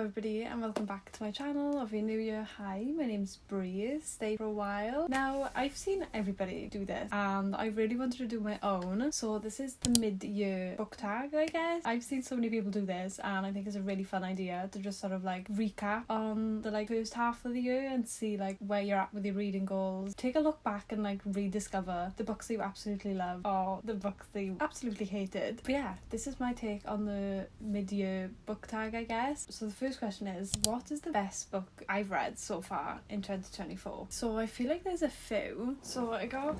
Hello everybody and welcome back to my channel. If you're new here, hi, my name's Bree. Stay for a while. Now, I've seen everybody do this and I really wanted to do my own. So this is the mid-year book tag, I guess. I've seen so many people do this and I think it's a really fun idea to just sort of like recap on the first half of the year and see where you're at with your reading goals. Take a look back and rediscover the books that you absolutely love or the books that you absolutely hated. But yeah, this is my take on the mid-year book tag, I guess. So the first question is, what is the best book I've read so far in 2024? So I feel like there's a few. So I got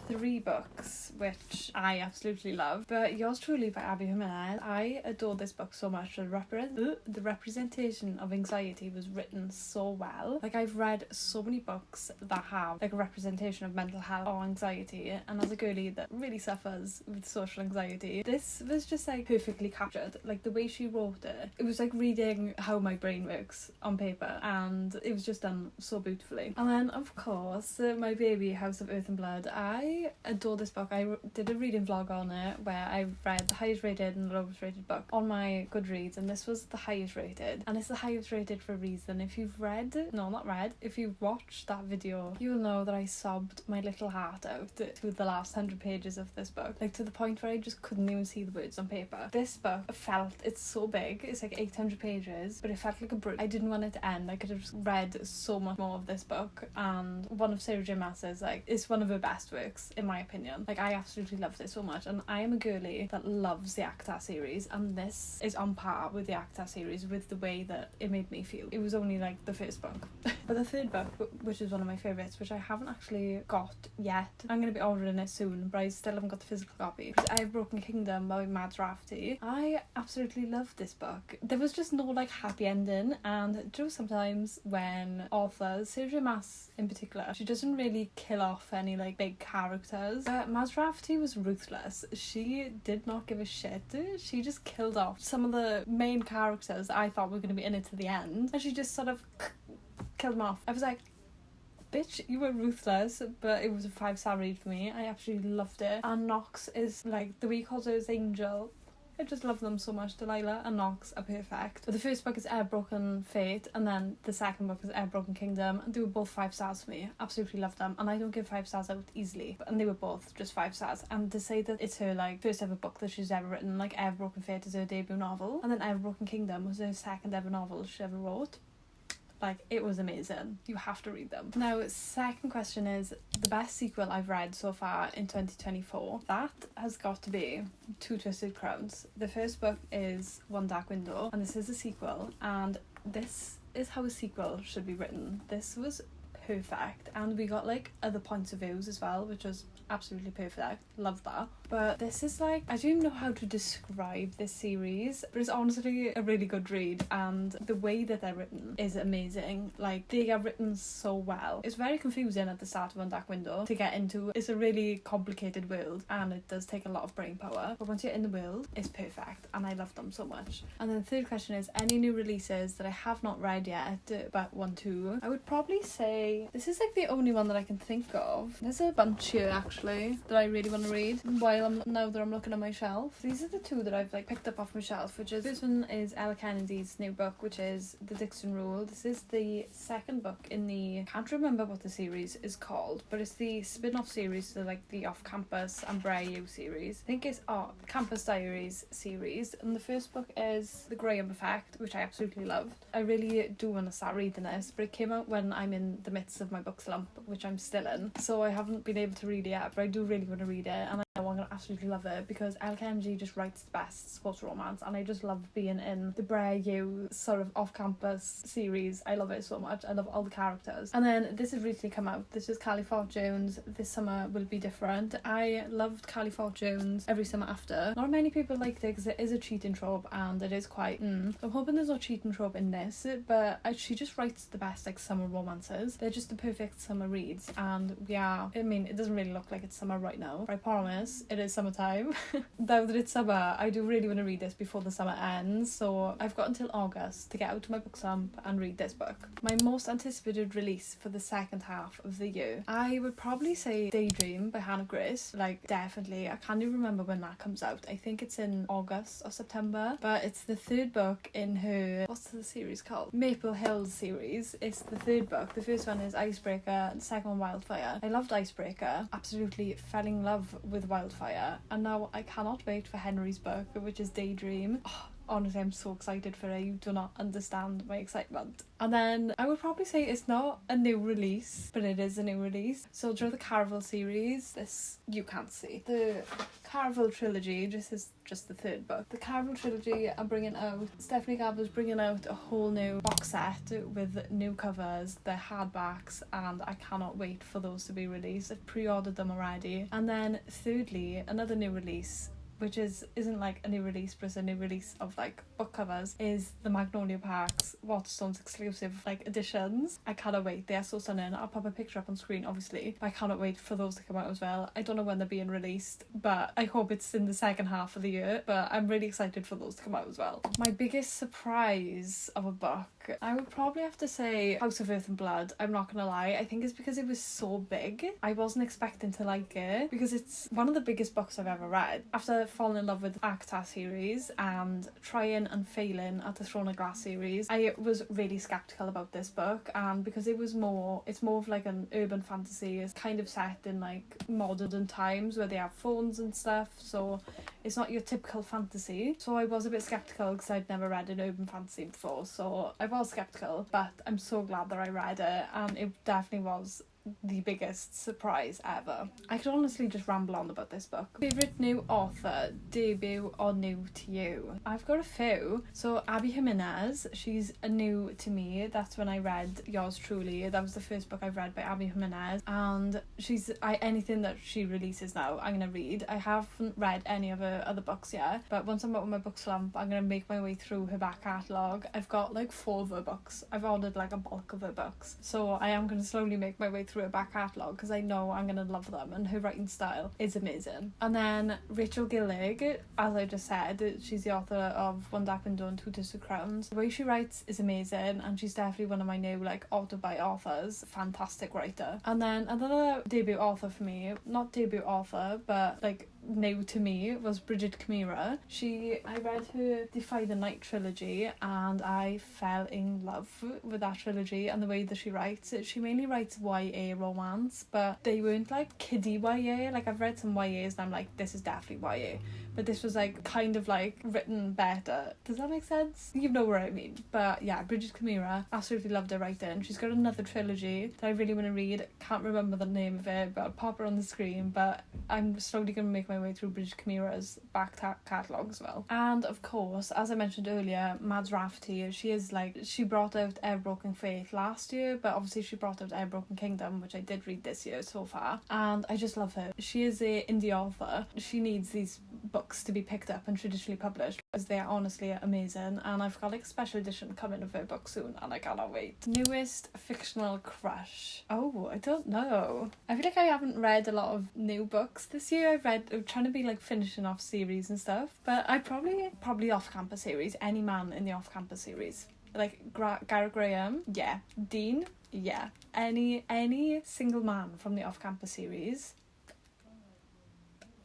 3 books which I absolutely love, but Yours Truly by Abby Jimenez. I adore this book so much. The representation of anxiety was written so well. I've read so many books that have a representation of mental health or anxiety, and as a girly that really suffers with social anxiety, this was just perfectly captured. The way she wrote it, it was reading how my brain works on paper, and it was just done so beautifully. And then of course my baby, House of Earth and Blood. I adore this book. I did a reading vlog on it where I read the highest rated and the lowest rated book on my GOODREADS, and this was the highest rated, and it's the highest rated for a reason. If you've if you've watched that video, you'll know that I sobbed my little heart out to the last 100 pages of this book, to the point where I just couldn't even see the words on paper. This book it's so big, it's 800 pages, but it felt like a brew. I didn't want it to end. I could have read so much more of this book, and one of Sarah J Maas's it's one of her best works in my opinion. I absolutely loved it so much, and I am a girly that loves the ACTA series, and this is on par with the ACTA series with the way that it made me feel. It was only the first book. But the third book, which is one of my favourites, which I haven't actually got yet, I'm going to be ordering it soon, but I still haven't got the physical copy, is I Have Broken Kingdom by Mads Rafferty. I absolutely loved this book. There was just no happy ending, and sometimes when authors, Sarah J Maas in particular, she doesn't really kill off any big characters. Mads Rafferty was ruthless. She did not give a shit. She just killed off some of the main characters that I thought were going to be in it to the end, and she just sort of killed them off. I was like, bitch, you were ruthless, but it was a 5-star read for me. I absolutely loved it. And Knox is the way he calls her his angel. I just love them so much. Delilah and Knox are perfect. But the first book is Broken Fate, and then the second book is Broken Kingdom, and they were both 5 stars for me. Absolutely loved them, and I don't give 5 stars out easily, and they were both just 5 stars. And to say that it's her first ever book that she's ever written, Broken Fate is her debut novel, and then Broken Kingdom was her second ever novel she ever wrote. It was amazing. You have to read them. Now, second question is the best sequel I've read so far in 2024. That has got to be Two Twisted Crowns. The first book is One Dark Window, and this is a sequel, and this is how a sequel should be written. This was perfect, and we got other points of views as well, which was absolutely perfect. Love that. But this is I don't even know how to describe this series, but it's honestly a really good read, and the way that they're written is amazing. They are written so well. It's very confusing at the start of One Dark Window to get into. It's a really complicated world, and it does take a lot of brain power, but once you're in the world, it's perfect, and I love them so much. And then the third question is any new releases that I have not read yet but want to. I would probably say this is the only one that I can think of. There's a bunch here actually that I really want to read now that I'm looking at my shelf. These are the 2 that I've picked up off my shelf, which is, this one is Elle Kennedy's new book, which is The Dixon Rule. This is the second book in the, I can't remember what the series is called, but it's the spin-off series to the Off-Campus and Brer U series. I think it's Campus Diaries series, and the first book is The Graham Effect, which I absolutely loved. I really do want to start reading this, but it came out when I'm in the midst of my book slump, which I'm still in, so I haven't been able to read it yet, but I do really want to read it, and I'm going to absolutely love it because Elle Kennedy just writes the best sports romance, and I just love being in the Brer U sort of off-campus series. I love it so much. I love all the characters. And then this has recently come out. This is Callie Fortunes, This Summer Will Be Different. I loved Callie Fortunes Every Summer After. Not many people liked it because it is a cheating trope, and it is quite I'm hoping there's no cheating trope in this, but she just writes the best summer romances. They're just the perfect summer reads, and it doesn't really look like it's summer right now, but I promise August. It is summertime. Now that it's summer, I do really want to read this before the summer ends, so I've got until August to get out to my book slump and read this book. My most anticipated release for the second half of the year, I would probably say Daydream by Hannah Grace. Like, definitely. I can't even remember when that comes out. I think it's in August or September, but it's the third book in her, what's the series called? Maple Hills series. It's the third book. The first one is Icebreaker, the second one Wildfire. I loved Icebreaker, absolutely fell in love with Wildfire, and now I cannot wait for Henry's book, which is Daydream. Oh, honestly, I'm so excited for it. You do not understand my excitement. And then I would probably say it's not a new release, but it is a new release. So during the Caraval series, this you can't see. The Caraval trilogy, this is just the third book. The Caraval trilogy are bringing out, Stephanie Gabble's bringing out a whole new box set with new covers, they're hardbacks, and I cannot wait for those to be released. I've pre-ordered them already. And then thirdly, another new release, which isn't like a new release but it's a new release of like book covers, is the Magnolia Parks Waterstones exclusive like editions. I cannot wait, they are so stunning. I'll pop a picture up on screen obviously, but I cannot wait for those to come out as well. I don't know when they're being released, but I hope it's in the second half of the year, but I'm really excited for those to come out as well. My biggest surprise of a book, I would probably have to say House of Earth and Blood. I'm not gonna lie, I think it's because it was so big. I wasn't expecting to like it because it's one of the biggest books I've ever read. After falling in love with ACTA series and trying and failing at the Throne of Glass series, I was really skeptical about this book, and because it's more of like an urban fantasy. It's kind of set in like modern times where they have phones and stuff, so it's not your typical fantasy. So I was a bit skeptical because I'd never read an urban fantasy before, so I was skeptical, but I'm so glad that I read it, and it definitely was the biggest surprise ever. I could honestly just ramble on about this book. Favourite new author, debut or new to you? I've got a few. So Abby Jimenez, she's a new to me. That's when I read Yours Truly. That was the first book I've read by Abby Jimenez, and anything that she releases now I'm gonna read. I haven't read any of her other books yet, but once I'm out on my book slump I'm gonna make my way through her back catalogue. I've got like 4 of her books. I've ordered like a bulk of her books, so I am gonna slowly make my way through her back catalogue because I know I'm gonna love them, and her writing style is amazing. And then Rachel Gillig, as I just said, she's the author of One Dark Window and Two Twisted Crowns. The way she writes is amazing, and she's definitely one of my new like auto-buy authors. Fantastic writer. And then another debut author for me, not debut author but like new to me, was Bridget Chimera. I read her Defy the Night trilogy and I fell in love with that trilogy and the way that she writes it. She mainly writes YA romance, but they weren't like kiddie YA. Like, I've read some YAs and I'm like, this is definitely YA, but this was like kind of like written better. Does that make sense? You know what I mean. But yeah, Bridget Chimera, absolutely loved her writing. She's got another trilogy that I really want to read. Can't remember the name of it, but I'll pop her on the screen. But I'm slowly going to make my way through Bridget Chimera's back catalogue as well. And of course, as I mentioned earlier, Mads Rafferty, she brought out Ever-Broken Faith last year, but obviously she brought out Ever-Broken Kingdom, which I did read this year so far, and I just love her. She is a indie author. She needs these books to be picked up and traditionally published because they are honestly amazing, and I've got like a special edition coming of her book soon and I cannot wait. Newest fictional crush. Oh, I don't know. I feel like I haven't read a lot of new books this year. I'm trying to be like finishing off series and stuff, but I probably off-campus series. Any man in the off-campus series, like Garrett Graham, yeah. Dean, yeah. Any single man from the off-campus series,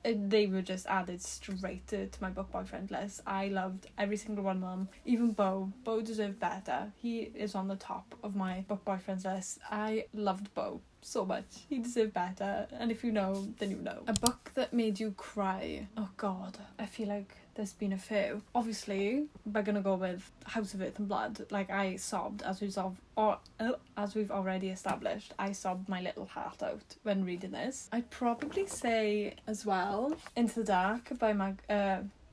they were just added straight to my book boyfriend list. I loved every single one of them. Even Beau deserved better. He is on the top of my book boyfriend's list. I loved Beau so much. He deserved better, and if you know, then you know. A book that made you cry. Oh god, I feel like there's been a few. Obviously, we're gonna go with House of Earth and Blood. Like, I sobbed, as we've already established. I sobbed my little heart out when reading this. I'd probably say as well Into the Dark by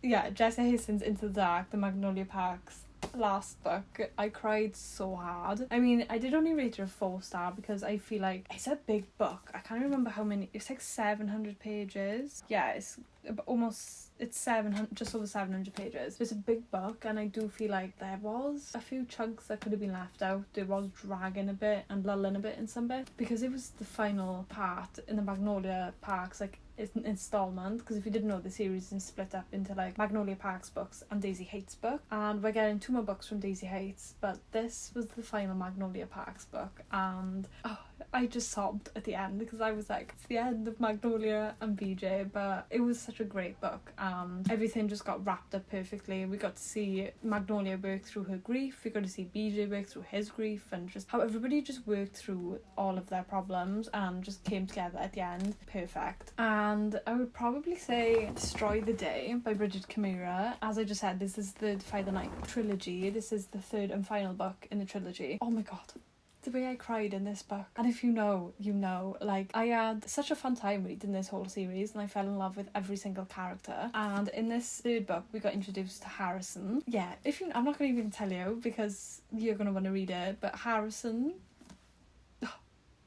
Jessa Hastings' Into the Dark, the Magnolia Parks last book. I cried so hard. I mean, I did only rate it a 4-star because I feel like it's a big book. I can't remember how many. It's like 700 pages. Yeah, it's it's 700, just over 700 pages. It's a big book, and I do feel like there was a few chunks that could have been left out. It was dragging a bit and lulling a bit in some bit, because it was the final part in the Magnolia Parks, like, it's an installment, because if you didn't know, the series is split up into like Magnolia Parks books and Daisy Hates book, and we're getting 2 more books from Daisy Hates, but this was the final Magnolia Parks book, and I just sobbed at the end, because I was like, it's the end of Magnolia and BJ, but it was such a great book. Everything just got wrapped up perfectly. We got to see Magnolia work through her grief, we got to see BJ work through his grief, and just how everybody just worked through all of their problems and just came together at the end. Perfect. And I would probably say Destroy the Day by Bridget Kimura. As I just said, this is the Defy the Night trilogy. This is the 3rd and final book in the trilogy. Oh my god, the way I cried in this book. And if you know, you know. Like, I had such a fun time reading this whole series, and I fell in love with every single character. And in this 3rd book, we got introduced to Harrison. Yeah, I'm not going to even tell you, because you're going to want to read it, but Harrison...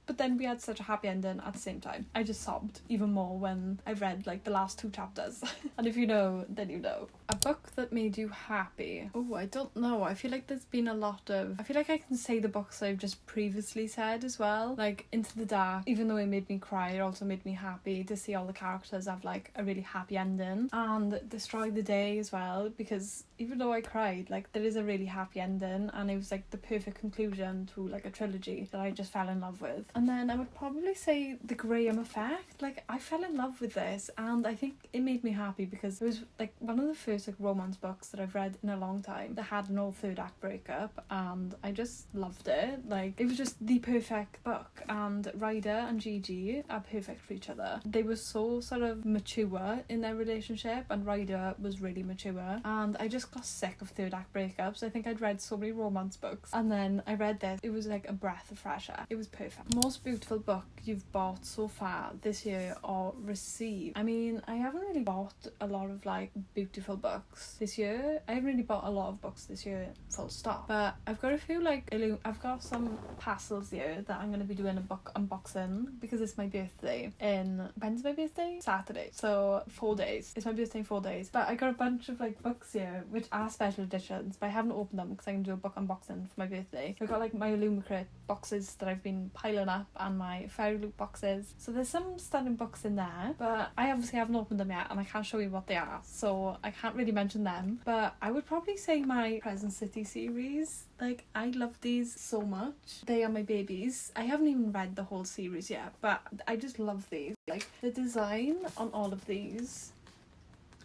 But then we had such a happy ending at the same time. I just sobbed even more when I read like the last 2 chapters. And if you know, then you know. A book that made you happy. Oh, I don't know. I feel like there's been a lot of... I feel like I can say the books I've just previously said as well. Like Into the Dark, even though it made me cry, it also made me happy to see all the characters have like a really happy ending. And Destroy the Day as well, because even though I cried, like there is a really happy ending, and it was like the perfect conclusion to like a trilogy that I just fell in love with. And then I would probably say The Graham Effect. Like, I fell in love with this, and I think it made me happy because it was like one of the first like romance books that I've read in a long time that had an old 3rd act breakup, and I just loved it. Like, it was just the perfect book, and Ryder and Gigi are perfect for each other. They were so sort of mature in their relationship, and Ryder was really mature, and I just got sick of 3rd act breakups. I think I'd read so many romance books, and then I read this. It was like a breath of fresh air. It was perfect. Most beautiful book you've bought so far this year or received? I mean, I haven't really bought a lot of like beautiful books this year. I haven't really bought a lot of books this year, full stop. But I've got a few like I've got some parcels here that I'm going to be doing a book unboxing, because it's my birthday when's my birthday? Saturday, so 4 days. It's my birthday in 4 days. But I got a bunch of like books here which are special editions, but I haven't opened them because I'm going to do a book unboxing for my birthday. So I've got like my Illumicrate boxes that I've been piling up, and my Fairy Loot boxes. So there's some stunning books in there, but I obviously haven't opened them yet, and I can't show you what they are, so I can't really mention them. But I would probably say my Present City series. Like, I love these so much. They are my babies. I haven't even read the whole series yet, but I just love these. Like, the design on all of these,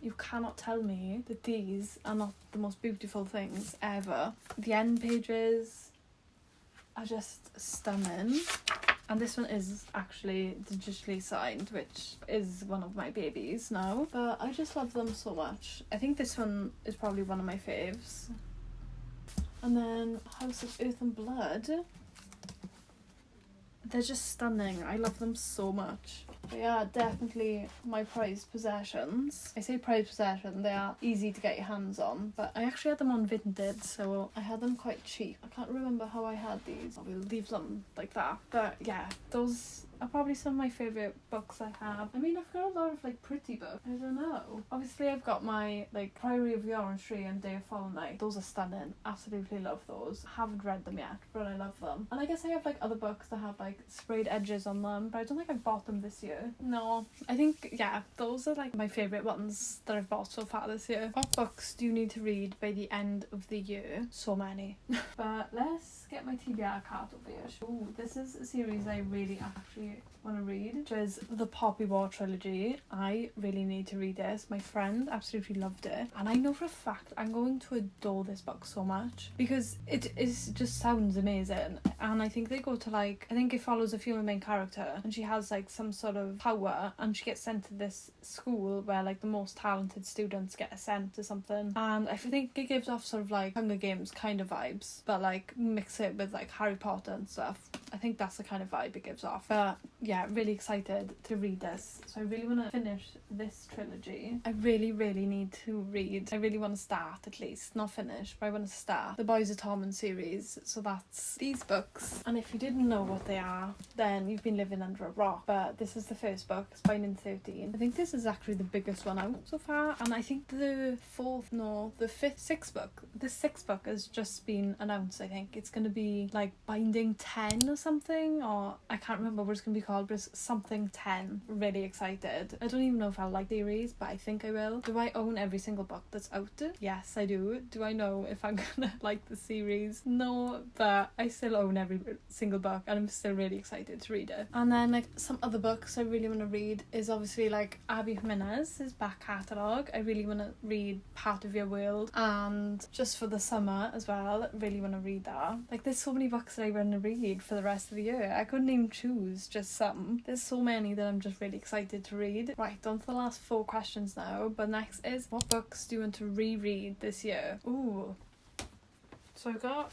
you cannot tell me that these are not the most beautiful things ever. The end pages are just stunning. And this one is actually digitally signed, which is one of my babies now. But I just love them so much. I think this one is probably one of my faves. And then House of Earth and Blood. They're just stunning. I love them so much. They are definitely my prized possessions. I say prized possession, they are easy to get your hands on, but I actually had them on Vinted, so I had them quite cheap. I can't remember how I had these. I will leave them like that. But yeah, those are probably some of my favourite books I have. I mean, I've got a lot of like pretty books. I don't know. Obviously I've got my like Priory of the Orange Tree and Day of Fallen Night. Those are stunning. Absolutely love those. Haven't read them yet, but I love them. And I guess I have like other books that have like sprayed edges on them, but I don't think I've bought them this year. No, I think, yeah, those are like my favourite ones that I've bought so far this year. What books do you need to read by the end of the year? So many. But let's get my TBR card over here. Ooh, this is a series I really actually want to read, which is the Poppy War trilogy. I really need to read this. My friend absolutely loved it, and I know for a fact I'm going to adore this book so much because it just sounds amazing. And I think they go to like, I think it follows a female main character, and she has like some sort of power, and she gets sent to this school where like the most talented students get sent to something, and I think it gives off sort of like Hunger Games kind of vibes, but like mix it with like Harry Potter and stuff. I think that's the kind of vibe it gives off. But yeah, really excited to read this. So I really want to finish this trilogy. I really need to read. I really want to start, at least, not finish, but I want to start the Boys of Torment series. So that's these books. And if you didn't know what they are, then you've been living under a rock. But this is the first book. It's by Nin 13. I think this is actually the biggest one out so far. And I think the sixth book. The sixth book has just been announced, I think. It's going to be like Binding 10 or something, or I can't remember what it's going to be called, but it's something 10. Really excited. I don't even know if I'll like the series, but I think I will. Do I own every single book that's out? Yes, I do. Do I know if I'm gonna like the series? No, but I still own every single book and I'm still really excited to read it. And then like some other books I really want to read is obviously like Abby Jimenez's back catalogue. I really want to read Part of Your World, and just for the summer as well, really want to read that. Like there's so many books that I want to read for the rest of the year. I couldn't even choose just some. There's so many that I'm just really excited to read. Right, on to the last 4 questions now, but next is, what books do you want to reread this year? Ooh. So I got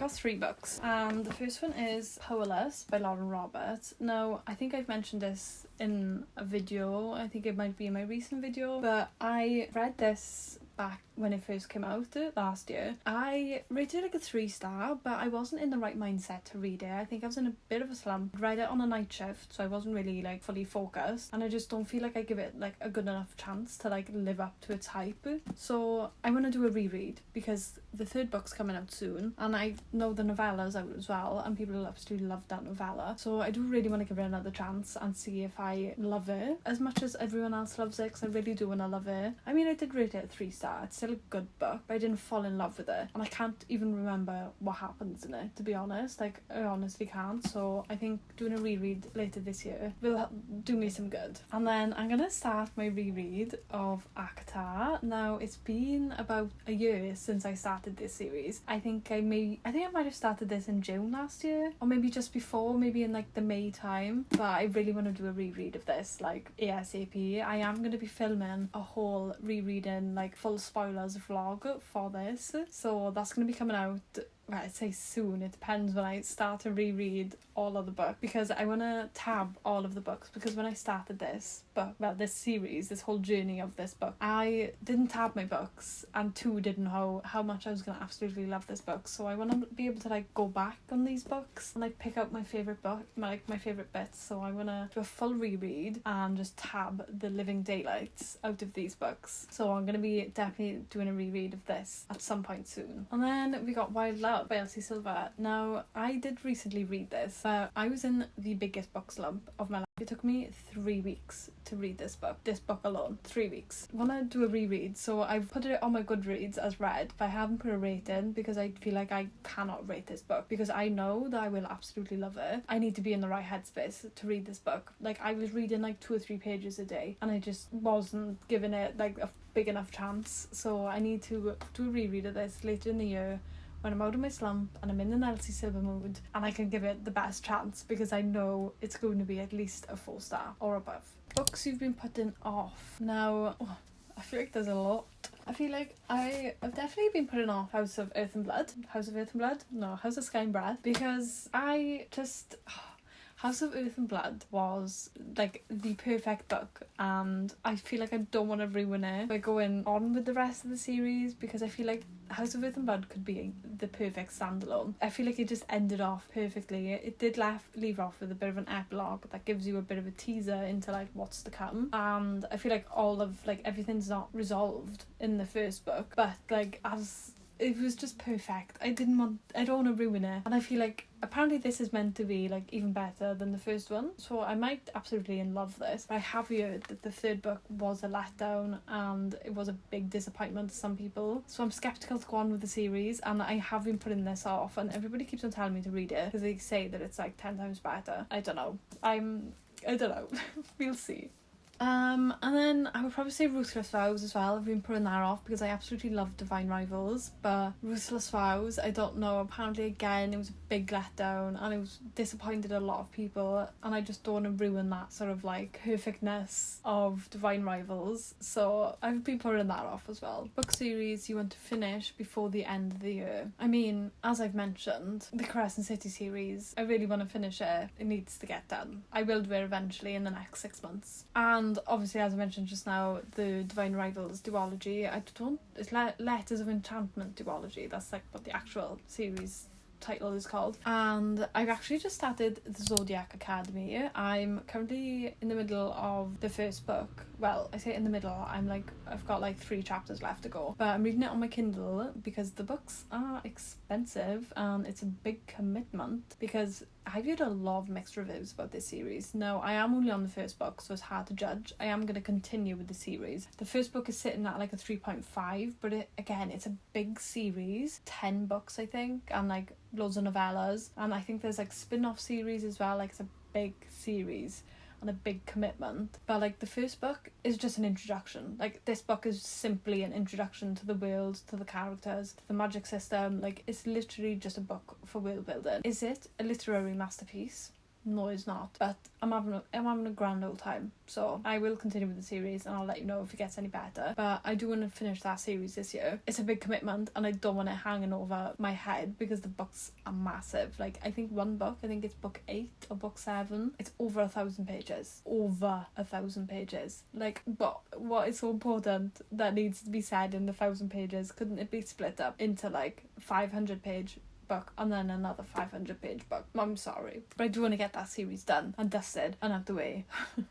3 books. The first one is Powerless by Lauren Roberts. Now, I think I've mentioned this in a video. I think it might be in my recent video, but I read this back when it first came out last year. I rated it like a 3-star, but I wasn't in the right mindset to read it. I think I was in a bit of a slump. I read it on a night shift, so I wasn't really like fully focused, and I just don't feel like I give it like a good enough chance to like live up to its hype. So I want to do a reread because the 3rd book's coming out soon, and I know the novella's out as well, and people absolutely love that novella. So I do really want to give it another chance and see if I love it as much as everyone else loves it, because I really do want to love it. I mean, I did rate it a 3-star. It's still a good book, but I didn't fall in love with it, and I can't even remember what happens in it, to be honest. Like, I honestly can't. So I think doing a reread later this year will do me some good. And then I'm gonna start my reread of ACOTAR. Now, it's been about a year since I started this series. I think I might have started this in June last year, or maybe just before, maybe in like the May time. But I really want to do a reread of this like ASAP. I am going to be filming a whole rereading like full spoilers vlog for this, so that's going to be coming out, well, I'd say soon. It depends when I start to reread all of the books, because I want to tab all of the books, because when I started this book, well, this series, this whole journey of this book, I didn't tab my books, and 2 didn't know how much I was going to absolutely love this book. So I want to be able to like go back on these books and like pick out my favourite book, my favourite bits. So I want to do a full reread and just tab the living daylights out of these books. So I'm going to be definitely doing a reread of this at some point soon. And then we got Wild Love by Elsie Silver. Now, I did recently read this, but I was in the biggest book slump of my life. It took me 3 weeks to read this book alone. 3 weeks. I want to do a reread, so I've put it on my GOODREADS as read, but I haven't put a rating because I feel like I cannot rate this book, because I know that I will absolutely love it. I need to be in the right headspace to read this book. Like, I was reading like 2 or 3 pages a day, and I just wasn't giving it like a big enough chance. So I need to do a reread of this later in the year, when I'm out of my slump and I'm in an Elsie Silver mood, and I can give it the best chance, because I know it's going to be at least a 4-star or above. Books you've been putting off. Now, I feel like there's a lot. I feel like I have definitely been putting off House of Earth and Blood. No, House of Sky and Breath, because I just... House of Earth and Blood was like the perfect book, and I feel like I don't want to ruin it by going on with the rest of the series, because I feel like House of Earth and Blood could be the perfect standalone. I feel like it just ended off perfectly. It did leave off with a bit of an epilogue that gives you a bit of a teaser into like what's to come, and I feel like all of like everything's not resolved in the first book, but like as it was just perfect. I don't want to ruin it, and I feel like apparently this is meant to be like even better than the first one, so I might absolutely love this. But I have heard that the 3rd book was a letdown and it was a big disappointment to some people, so I'm skeptical to go on with the series, and I have been putting this off, and everybody keeps on telling me to read it because they say that it's like 10 times better. I don't know. We'll see. And then I would probably say Ruthless Vows as well. I've been putting that off because I absolutely love Divine Rivals, but Ruthless Vows, I don't know, apparently again it was a big letdown and it was disappointed a lot of people, and I just don't want to ruin that sort of like perfectness of Divine Rivals, so I've been putting that off as well. Book series you want to finish before the end of the year. I mean, as I've mentioned, the Crescent City series, I really want to finish it. It needs to get done. I will do it eventually in the next 6 months. And obviously, as I mentioned just now, the Divine Rivals duology, it's Letters of Enchantment duology, that's like what the actual series title is called. And I've actually just started the Zodiac Academy. I'm currently in the middle of the first book. Well, I say in the middle, I've got like 3 chapters left to go, but I'm reading it on my Kindle because the books are expensive and it's a big commitment, because I've heard a lot of mixed reviews about this series. Now, I am only on the first book, so it's hard to judge. I am going to continue with the series. The first book is sitting at like a 3.5, but it's a big series, 10 books I think, and like loads of novellas, and I think there's like spin-off series as well. Like, it's a big series and a big commitment, but like the first book is just an introduction. Like, this book is simply an introduction to the world, to the characters, to the magic system. Like, it's literally just a book for world building. Is it a literary masterpiece? No, it's not, but I'm having a grand old time, so I will continue with the series and I'll let you know if it gets any better. But I do want to finish that series this year. It's a big commitment and I don't want it hanging over my head because the books are massive. Like, I think one book, I think it's book 8 or book 7, it's over 1,000 pages. Like, but what is so important that needs to be said in the 1,000 pages? Couldn't it be split up into like 500-page book and then another 500-page book? I'm sorry, but I do want to get that series done and dusted and out the way.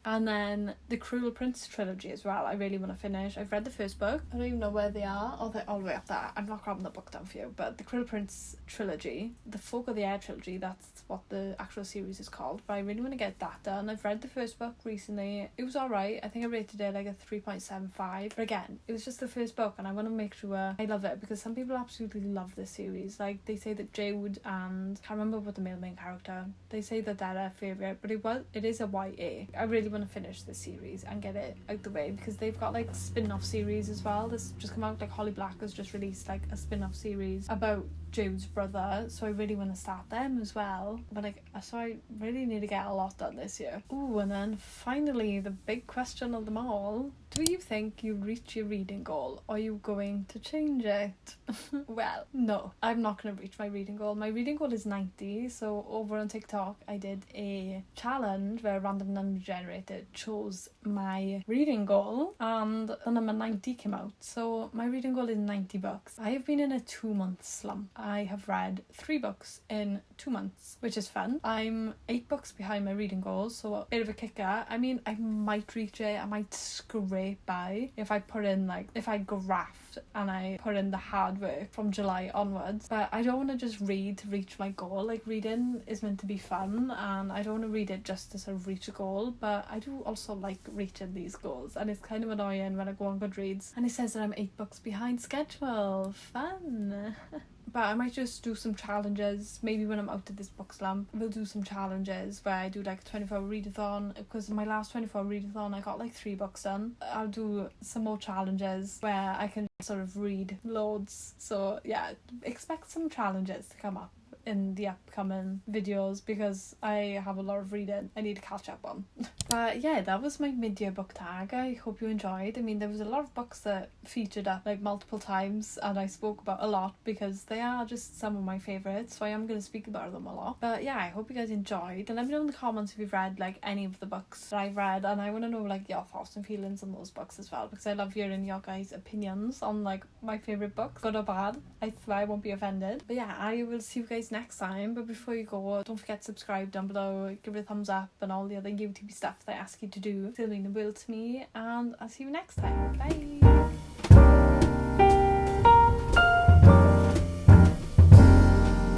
And then the Cruel Prince trilogy as well, I really want to finish. I've read the first book, I don't even know where they are. Oh, they're all the way up there. I'm not grabbing the book down for you, but the Cruel Prince trilogy, the Folk of the Air trilogy, that's what the actual series is called, but I really want to get that done. I've read the first book recently. It was alright. I think I rated it like a 3.75, but again, it was just the first book and I want to make sure I love it, because some people absolutely love this series. Like, they say that Jude and I can't remember what the main character, they say that they're their favourite, but it is a YA. I really want to finish this series and get it out the way, because they've got like spin-off series as well. This just come out, like Holly Black has just released like a spin-off series about Jude's brother, so I really want to start them as well. But like, so I really need to get a lot done this year. Ooh, and then finally the big question of them all: do you think you reach your reading goal, or are you going to change it? Well, no, I'm not going to reach my reading goal. My reading goal is 90, so over on TikTok I did a challenge where a random number generator chose my reading goal and the number 90 came out. So my reading goal is 90 books. I have been in a 2-month slump. I have read 3 books in 2 months, which is fun. I'm 8 books behind my reading goal, so a bit of a kicker. I mean, I might reach it, I might scrape by if I graft and I put in the hard work from July onwards. But I don't want to just read to reach my goal. Like, reading is meant to be fun and I don't want to read it just to sort of reach a goal, but I do also like reaching these goals, and it's kind of annoying when I go on GOODREADS and it says that I'm 8 books behind schedule. Fun. But I might just do some challenges. Maybe when I'm out of this book slump, we'll do some challenges where I do like a 24-hour readathon, because in my last 24-hour readathon I got like 3 books done. I'll do some more challenges where I can sort of read loads. So yeah, expect some challenges to come up in the upcoming videos, because I have a lot of reading I need to catch up on. But yeah, that was my mid-year book tag. I hope you enjoyed. I mean, there was a lot of books that featured up like multiple times and I spoke about a lot because they are just some of my favourites, so I am going to speak about them a lot. But yeah, I hope you guys enjoyed, and let me know in the comments if you've read like any of the books that I've read, and I want to know like your thoughts and feelings on those books as well, because I love hearing your guys' opinions on like my favourite books, good or bad. I swear I won't be offended. But yeah, I will see you guys next time. But before you go, don't forget to subscribe down below, give it a thumbs up and all the other YouTube stuff that I ask you to do. It'll mean the world to me, and I'll see you next time. Bye.